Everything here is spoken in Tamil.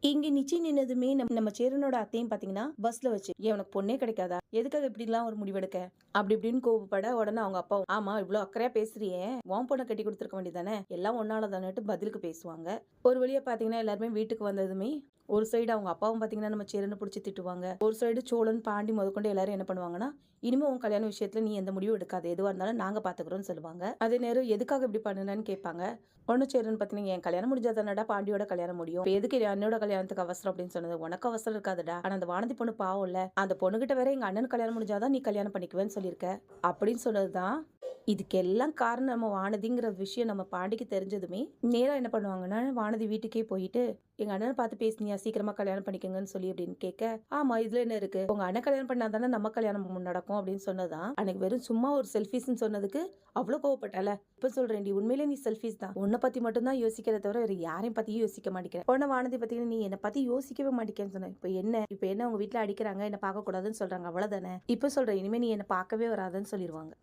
இங்க நிச்சயம் நின்னதுமே நம்ம சேரனோட அத்தையும் பாத்தீங்கன்னா பஸ்ல வச்சு ஏன் உனக்கு பொண்ணே கிடைக்காதா, எதுக்காக இப்படி எல்லாம் ஒரு முடிவெடுக்க அப்படி இப்படின்னு கோவப்பட உடனே அவங்க அப்பா ஆமா இவ்வளவு அக்கறையா பேசுறியே உன் பொண்ணை கட்டி கொடுத்துருக்க வேண்டியதானே, எல்லாம் ஒன்னால தானேட்டு பதிலுக்கு பேசுவாங்க. ஒரு வழியா பாத்தீங்கன்னா எல்லாருமே வீட்டுக்கு வந்ததுமே ஒரு சைடு அவங்க அப்பாவும் பாத்தீங்கன்னா நம்ம சேரனை பிடிச்சி திட்டுவாங்க, ஒரு சைடு சோழன் பாண்டி முதற்கொண்டு எல்லாரும் என்ன பண்ணுவாங்கன்னா இனிமே உன் கல்யாண விஷயத்துல நீ எந்த முடிவும் எடுக்காது, எதுவா இருந்தாலும் நாங்க பாத்துக்கிறோம்னு சொல்லுவாங்க. அதே நேரம் எதுக்காக இப்படி பண்ணுனேன்னு கேட்பாங்க. ஒன்னு சேரன் பாத்தீங்கன்னா என் கல்யாணம் முடிஞ்சாதானடா பாண்டியோட கல்யாணம் முடியும், எதுக்கு என்னோட கல்யாணத்துக்கு அவசரம் அப்படின்னு சொன்னது. உனக்கு அவசரம் இருக்காதுடா, ஆனா அந்த வானதி பொண்ணு பாவம் இல்ல, அந்த பொண்ணுகிட்ட வேற எங்க அண்ணன் கல்யாணம் முடிஞ்சாதான் நீ கல்யாணம் பண்ணிக்குவேன்னு சொல்லியிருக்க அப்படின்னு சொன்னதுதான். இதுக்கெல்லாம் காரணம் நம்ம வானதிங்கிற விஷயம் நம்ம பாண்டிக்கு தெரிஞ்சதுமே நேரா என்ன பண்ணுவாங்கன்னா வானதி வீட்டுக்கே போயிட்டு எங்க அண்ணனை பார்த்து பேசினியா சீக்கிரமா கல்யாணம் பண்ணிக்கங்கன்னு சொல்லி அப்படின்னு கேட்க, ஆமா இதுல என்ன இருக்கு, உங்க அண்ணன் கல்யாணம் பண்ணாதானே நம்ம கல்யாணம் நடக்கும் அப்படின்னு சொன்னதான். அன்னைக்கு வெறும் சும்மா ஒரு செல்ஃபிஸ்ன்னு சொன்னதுக்கு அவ்வளவு கோவப்பட்டால. இப்ப சொல்றேன் உண்மையிலே நீ செல்ஃபிஸ் தான், உன்னை பத்தி மட்டும் தான் யோசிக்கிறத தவிர வேற யாரையும் பத்தியும் யோசிக்க மாட்டேங்கிற. உடனே வானதி பத்தினா நீ என்னை பத்தி யோசிக்கவே மாட்டேன்னு சொன்ன. இப்ப என்ன உங்க வீட்டுல அடிக்கிறாங்க, என்ன பார்க்க கூடாதுன்னு சொல்றாங்க, அவ்வளவுதானே. இப்ப சொல்றேன் இனிமே நீ என்ன பார்க்கவே வராதுன்னு சொல்லிடுவாங்க.